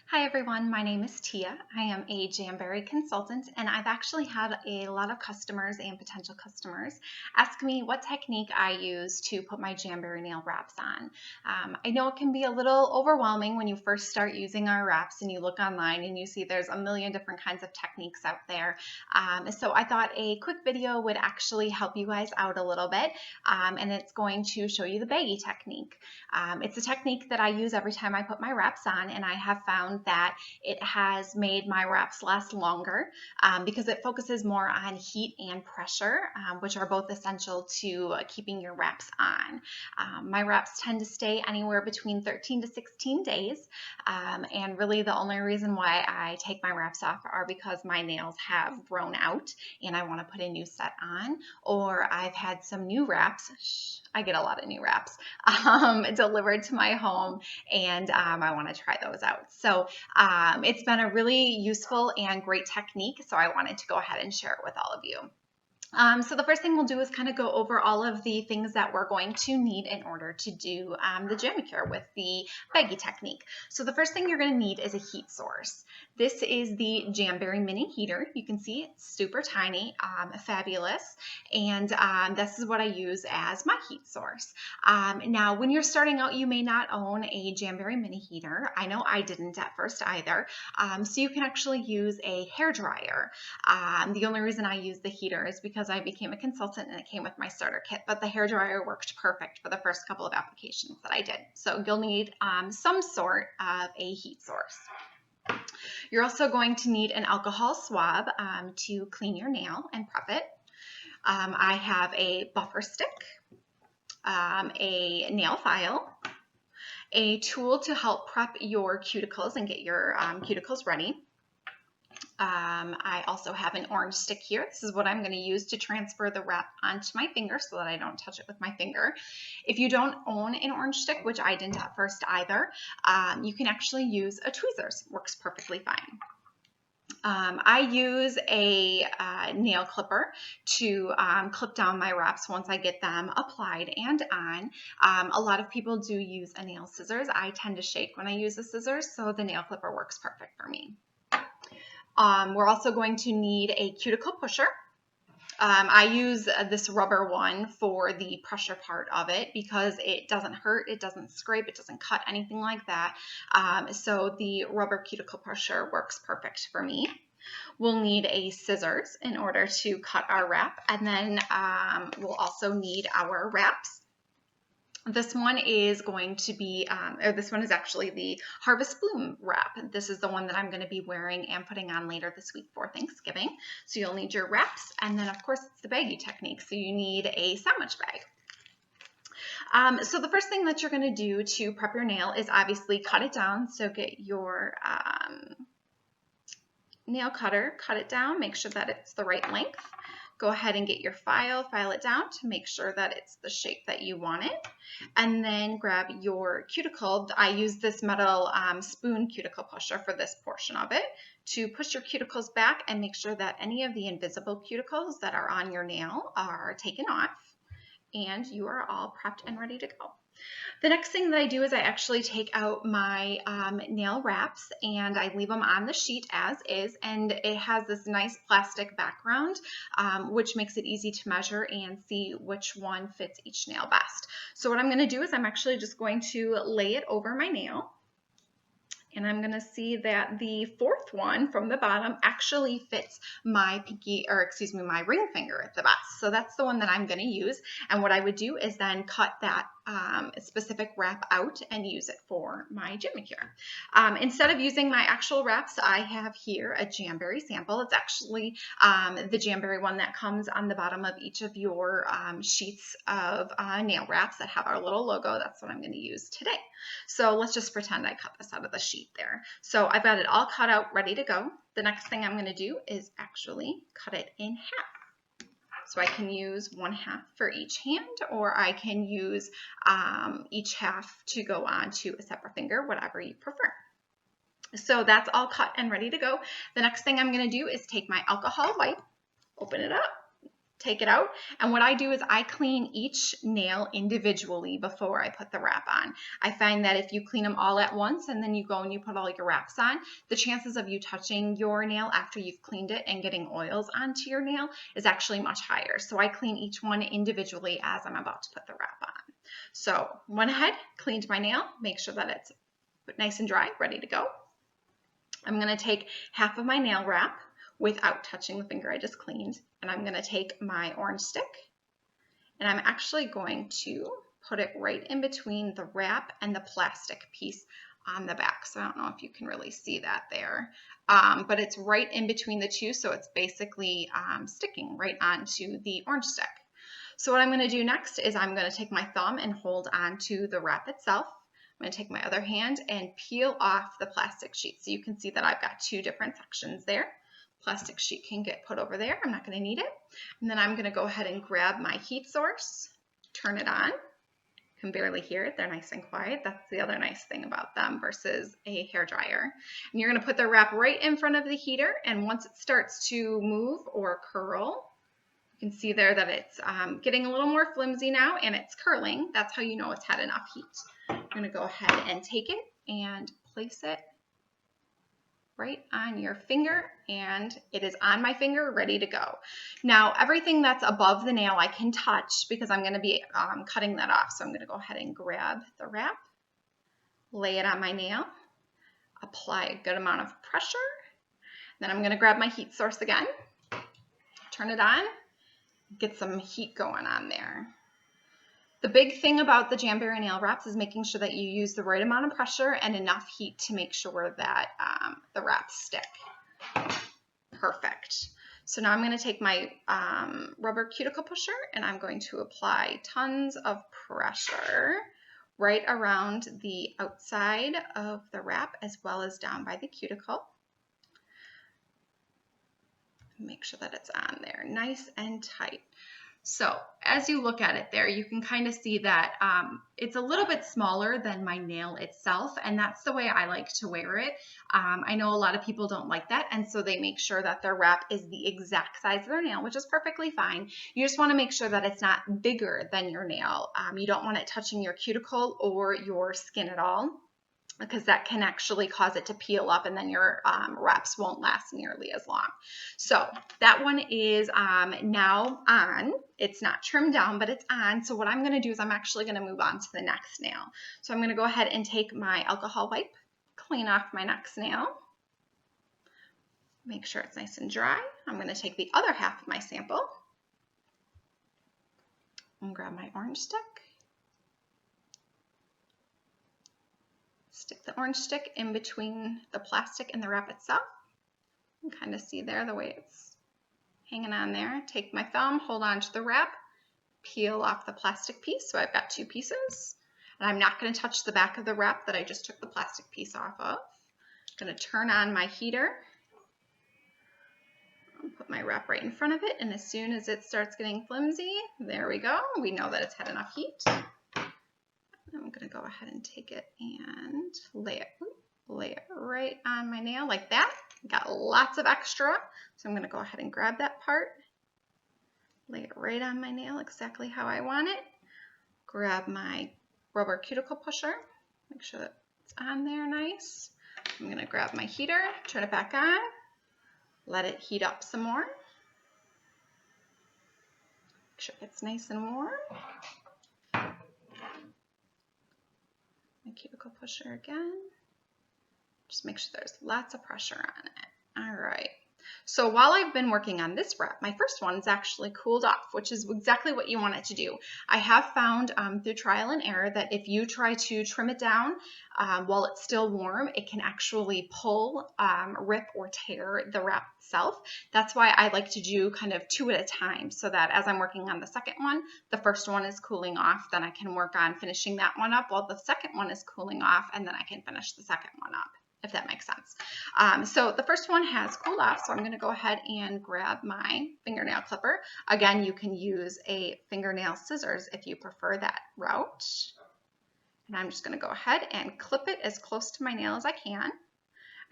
Hi everyone, my name is Tia. I am a Jamberry consultant, and I've actually had a lot of customers and potential customers ask me what technique I use to put my Jamberry nail wraps on. I know it can be a little overwhelming when you first start using our wraps and you look online and you see there's a million different kinds of techniques out there. So I thought a quick video would actually help you guys out a little bit, and it's going to show you the Baggie technique. It's a technique that I use every time I put my wraps on, and I have found that it has made my wraps last longer because it focuses more on heat and pressure, which are both essential to keeping your wraps on. My wraps tend to stay anywhere between 13 to 16 days, and really the only reason why I take my wraps off are because my nails have grown out and I want to put a new set on, or I've had some new wraps. I get a lot of new wraps delivered to my home, and I want to try those out. So it's been a really useful and great technique, so I wanted to go ahead and share it with all of you. So the first thing we'll do is kind of go over all of the things that we're going to need in order to do the Jamicure with the Baggie technique. So the first thing you're going to need is a heat source. This is the Jamberry mini heater. You can see it's super tiny, fabulous, and this is what I use as my heat source. Now, when you're starting out, you may not own a Jamberry mini heater. I know I didn't at first either, so you can actually use a hair dryer. The only reason I use the heater is because I became a consultant and it came with my starter kit, but the hairdryer worked perfect for the first couple of applications that I did. So you'll need some sort of a heat source. You're also going to need an alcohol swab to clean your nail and prep it. I have a buffer stick, a nail file, a tool to help prep your cuticles and get your cuticles ready. I also have an orange stick here. This is what I'm going to use to transfer the wrap onto my finger so that I don't touch it with my finger. If you don't own an orange stick, which I didn't at first either, you can actually use a tweezers. Works perfectly fine. I use a nail clipper to clip down my wraps once I get them applied and on. A lot of people do use a nail scissors. I tend to shake when I use the scissors, so the nail clipper works perfect for me. We're also going to need a cuticle pusher. I use this rubber one for the pressure part of it because it doesn't hurt, it doesn't scrape, it doesn't cut, anything like that. So the rubber cuticle pusher works perfect for me. We'll need a scissors in order to cut our wrap, and then we'll also need our wraps. This one is going to be, this one is actually the Harvest Bloom wrap. This is the one that I'm going to be wearing and putting on later this week for Thanksgiving. So you'll need your wraps, and then of course it's the Baggie technique, so you need a sandwich bag. So the first thing that you're going to do to prep your nail is obviously cut it down. So get your nail cutter, cut it down, make sure that it's the right length. Go ahead and get your file it down to make sure that it's the shape that you want it. And then grab your cuticle. I use this metal spoon cuticle pusher for this portion of it to push your cuticles back and make sure that any of the invisible cuticles that are on your nail are taken off, and you are all prepped and ready to go. The next thing that I do is I actually take out my nail wraps and I leave them on the sheet as is, and it has this nice plastic background, which makes it easy to measure and see which one fits each nail best. So what I'm going to do is I'm actually just going to lay it over my nail, and I'm going to see that the fourth one from the bottom actually fits my pinky, or excuse me, my ring finger at the best. So that's the one that I'm going to use. And what I would do is then cut that specific wrap out and use it for my Jamicure. Instead of using my actual wraps, I have here a Jamberry sample. It's actually the Jamberry one that comes on the bottom of each of your sheets of nail wraps that have our little logo. That's what I'm going to use today. So let's just pretend I cut this out of the sheet there. So I've got it all cut out, ready to go. The next thing I'm going to do is actually cut it in half. So I can use one half for each hand, or I can use each half to go on to a separate finger, whatever you prefer. So that's all cut and ready to go. The next thing I'm going to do is take my alcohol wipe, open it up, take it out. And what I do is I clean each nail individually before I put the wrap on. I find that if you clean them all at once and then you go and you put all your wraps on, the chances of you touching your nail after you've cleaned it and getting oils onto your nail is actually much higher. So I clean each one individually as I'm about to put the wrap on. So went ahead, cleaned my nail, make sure that it's nice and dry, ready to go. I'm going to take half of my nail wrap without touching the finger I just cleaned, and I'm going to take my orange stick, and I'm actually going to put it right in between the wrap and the plastic piece on the back. So I don't know if you can really see that there, but it's right in between the two, so it's basically sticking right onto the orange stick. So what I'm going to do next is I'm going to take my thumb and hold onto the wrap itself. I'm going to take my other hand and peel off the plastic sheet. So you can see that I've got two different sections there. Plastic sheet can get put over there. I'm not going to need it. And then I'm going to go ahead and grab my heat source, turn it on. You can barely hear it. They're nice and quiet. That's the other nice thing about them versus a hairdryer. And you're going to put the wrap right in front of the heater. And once it starts to move or curl, you can see there that it's getting a little more flimsy now and it's curling. That's how you know it's had enough heat. I'm going to go ahead and take it and place it right on your finger, and it is on my finger, ready to go. Now, everything that's above the nail I can touch because I'm going to be cutting that off. So I'm going to go ahead and grab the wrap, lay it on my nail, apply a good amount of pressure. Then I'm going to grab my heat source again, turn it on, get some heat going on there. The big thing about the Jamberry nail wraps is making sure that you use the right amount of pressure and enough heat to make sure that the wraps stick. Perfect. So now I'm going to take my rubber cuticle pusher and I'm going to apply tons of pressure right around the outside of the wrap as well as down by the cuticle. Make sure that it's on there nice and tight. So as you look at it there, you can kind of see that it's a little bit smaller than my nail itself, and that's the way I like to wear it. I know a lot of people don't like that, and so they make sure that their wrap is the exact size of their nail, which is perfectly fine. You just want to make sure that it's not bigger than your nail. You don't want it touching your cuticle or your skin at all, because that can actually cause it to peel up and then your wraps won't last nearly as long. So that one is now on. It's not trimmed down, but it's on. So what I'm going to do is I'm actually going to move on to the next nail. So I'm going to go ahead and take my alcohol wipe, clean off my next nail, make sure it's nice and dry. I'm going to take the other half of my sample and grab my orange stick. Stick the orange stick in between the plastic and the wrap itself. You can kind of see there the way it's hanging on there. Take my thumb, hold on to the wrap, peel off the plastic piece. So I've got two pieces. And I'm not going to touch the back of the wrap that I just took the plastic piece off of. I'm going to turn on my heater. I'll put my wrap right in front of it. And as soon as it starts getting flimsy, there we go. We know that it's had enough heat. I'm going to go ahead and take it and lay it right on my nail like that. Got lots of extra, so I'm going to go ahead and grab that part, lay it right on my nail exactly how I want it. Grab my rubber cuticle pusher, make sure that it's on there nice. I'm going to grab my heater, turn it back on, let it heat up some more. Make sure it's nice and warm. My cuticle pusher again. Just make sure there's lots of pressure on it. All right. So while I've been working on this wrap, my first one's actually cooled off, which is exactly what you want it to do. I have found through trial and error that if you try to trim it down while it's still warm, it can actually pull, rip, or tear the wrap itself. That's why I like to do kind of two at a time, so that as I'm working on the second one, the first one is cooling off, then I can work on finishing that one up while the second one is cooling off, and then I can finish the second one up, if that makes sense. So the first one has cooled off, so I'm going to go ahead and grab my fingernail clipper. Again, you can use a fingernail scissors if you prefer that route. And I'm just going to go ahead and clip it as close to my nail as I can.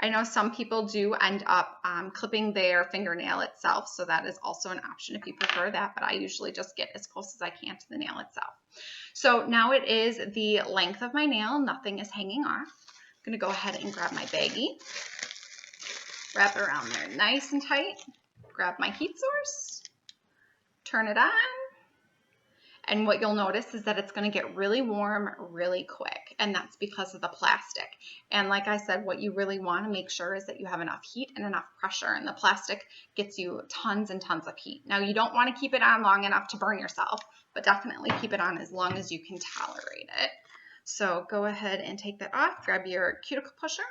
I know some people do end up clipping their fingernail itself, so that is also an option if you prefer that, but I usually just get as close as I can to the nail itself. So now it is the length of my nail, nothing is hanging off. I'm gonna go ahead and grab my baggie, wrap it around there nice and tight, grab my heat source, turn it on, and what you'll notice is that it's going to get really warm really quick, and that's because of the plastic. And like I said, what you really want to make sure is that you have enough heat and enough pressure, and the plastic gets you tons and tons of heat. Now, you don't want to keep it on long enough to burn yourself, but definitely keep it on as long as you can tolerate it. So go ahead and take that off, grab your cuticle pusher,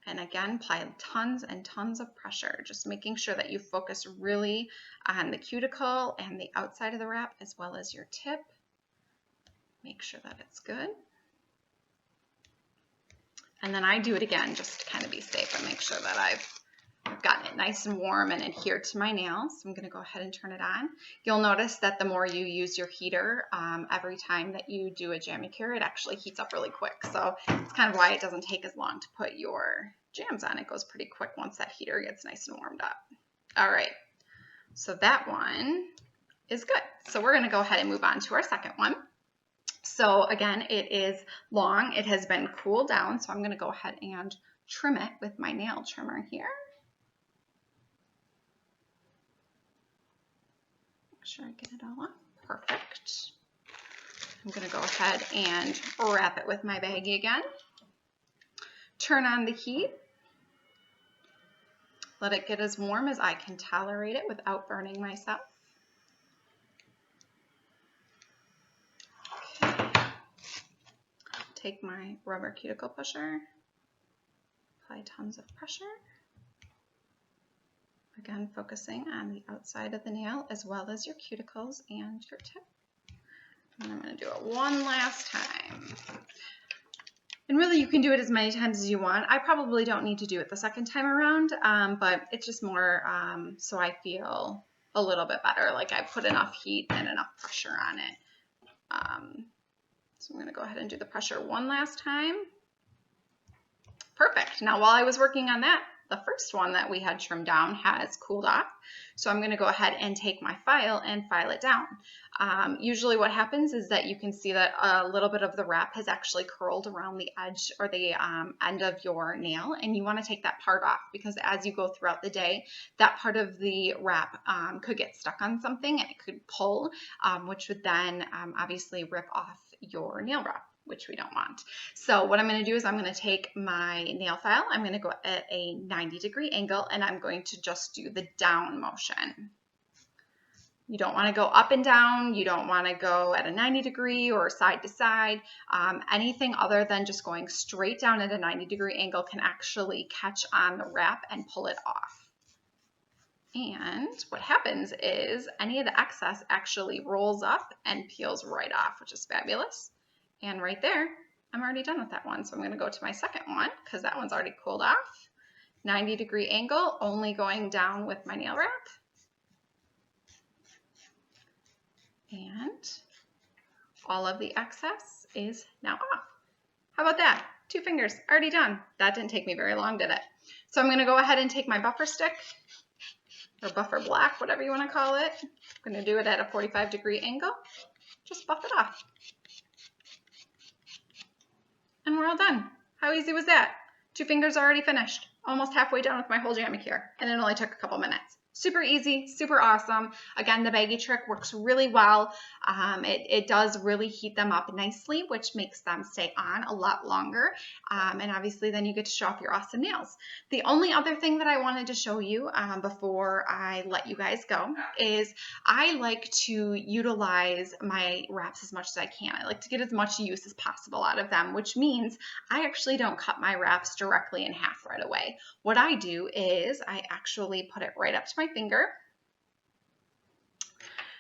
and again, apply tons and tons of pressure, just making sure that you focus really on the cuticle and the outside of the wrap as well as your tip. Make sure that it's good. And then I do it again just to kind of be safe and make sure that I've gotten it nice and warm and adhered to my nails. I'm going to go ahead and turn it on. You'll notice that the more you use your heater, every time that you do a jammy cure, it actually heats up really quick. So it's kind of why it doesn't take as long to put your jams on. It goes pretty quick once that heater gets nice and warmed up. All right, so that one is good. So we're going to go ahead and move on to our second one. So again, it is long. It has been cooled down, so I'm going to go ahead and trim it with my nail trimmer here. Make sure I get it all off. Perfect. I'm going to go ahead and wrap it with my baggie again. Turn on the heat. Let it get as warm as I can tolerate it without burning myself. Okay. Take my rubber cuticle pusher, apply tons of pressure. Again, focusing on the outside of the nail as well as your cuticles and your tip. And I'm going to do it one last time. And really, you can do it as many times as you want. I probably don't need to do it the second time around, but it's just more so I feel a little bit better, like I put enough heat and enough pressure on it. So I'm going to go ahead and do the pressure one last time. Perfect. Now, while I was working on that, the first one that we had trimmed down has cooled off. So I'm going to go ahead and take my file and file it down. Usually what happens is that you can see that a little bit of the wrap has actually curled around the edge or the end of your nail, and you want to take that part off because as you go throughout the day, that part of the wrap could get stuck on something and it could pull, which would then obviously rip off your nail wrap, which we don't want. So what I'm going to do is I'm going to take my nail file, I'm going to go at a 90-degree angle, and I'm going to just do the down motion. You don't want to go up and down, you don't want to go at a 90-degree or side to side. Anything other than just going straight down at a 90-degree angle can actually catch on the wrap and pull it off. And what happens is any of the excess actually rolls up and peels right off, which is fabulous. And right there, I'm already done with that one. So I'm going to go to my second one because that one's already cooled off. 90-degree angle, only going down with my nail wrap. And all of the excess is now off. How about that? 2 fingers, already done. That didn't take me very long, did it? So I'm going to go ahead and take my buffer stick or buffer block, whatever you want to call it. I'm going to do it at a 45-degree angle. Just buff it off. And we're all done. How easy was that? 2 fingers already finished. Almost halfway done with my whole jammy cure. And it only took a couple minutes. Super easy, super awesome. Again, the baggie trick works really well. It does really heat them up nicely, which makes them stay on a lot longer. And obviously then you get to show off your awesome nails. The only other thing that I wanted to show you before I let you guys go is I like to utilize my wraps as much as I can. I like to get as much use as possible out of them, which means I actually don't cut my wraps directly in half right away. What I do is I actually put it right up to my finger.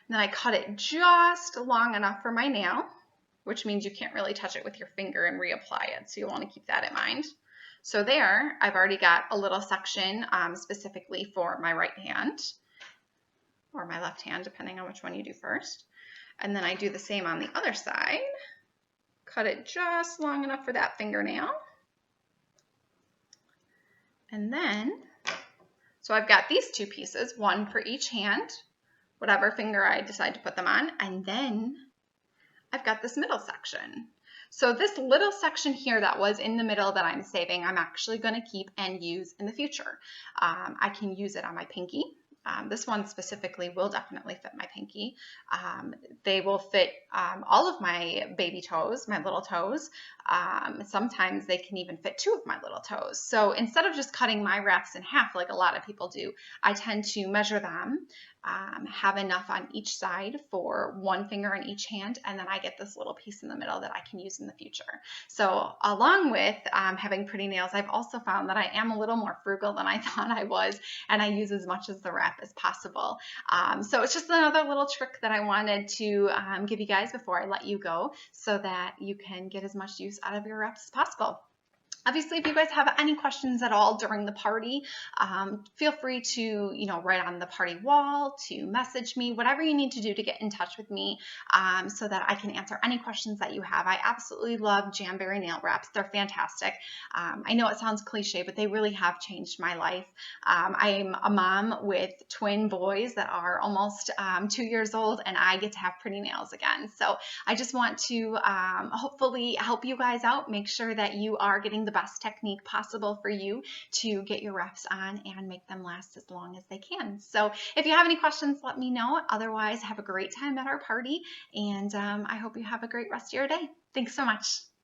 Then I cut it just long enough for my nail, which means you can't really touch it with your finger and reapply it. So you'll want to keep that in mind. So there, I've already got a little section specifically for my right hand or my left hand, depending on which one you do first. And then I do the same on the other side. Cut it just long enough for that fingernail. And then, so I've got these two pieces, one for each hand, whatever finger I decide to put them on, and then I've got this middle section. So this little section here that was in the middle that I'm saving, I'm actually going to keep and use in the future. I can use it on my pinky. This one specifically will definitely fit my pinky. They will fit all of my baby toes, my little toes. Sometimes they can even fit 2 of my little toes. So instead of just cutting my wraps in half like a lot of people do, I tend to measure them, have enough on each side for 1 finger in each hand, and then I get this little piece in the middle that I can use in the future. So along with having pretty nails, I've also found that I am a little more frugal than I thought I was, and I use as much of the wrap as possible. So it's just another little trick that I wanted to give you guys before I let you go, so that you can get as much use out of your wraps as possible. Obviously, if you guys have any questions at all during the party, feel free to, write on the party wall, to message me, whatever you need to do to get in touch with me, so that I can answer any questions that you have. I absolutely love Jamberry nail wraps. They're fantastic. I know it sounds cliche, but they really have changed my life. I'm a mom with twin boys that are almost 2 years old, and I get to have pretty nails again. So I just want to hopefully help you guys out, make sure that you are getting the best technique possible for you to get your wraps on and make them last as long as they can. So if you have any questions, let me know. Otherwise, have a great time at our party, and I hope you have a great rest of your day. Thanks so much.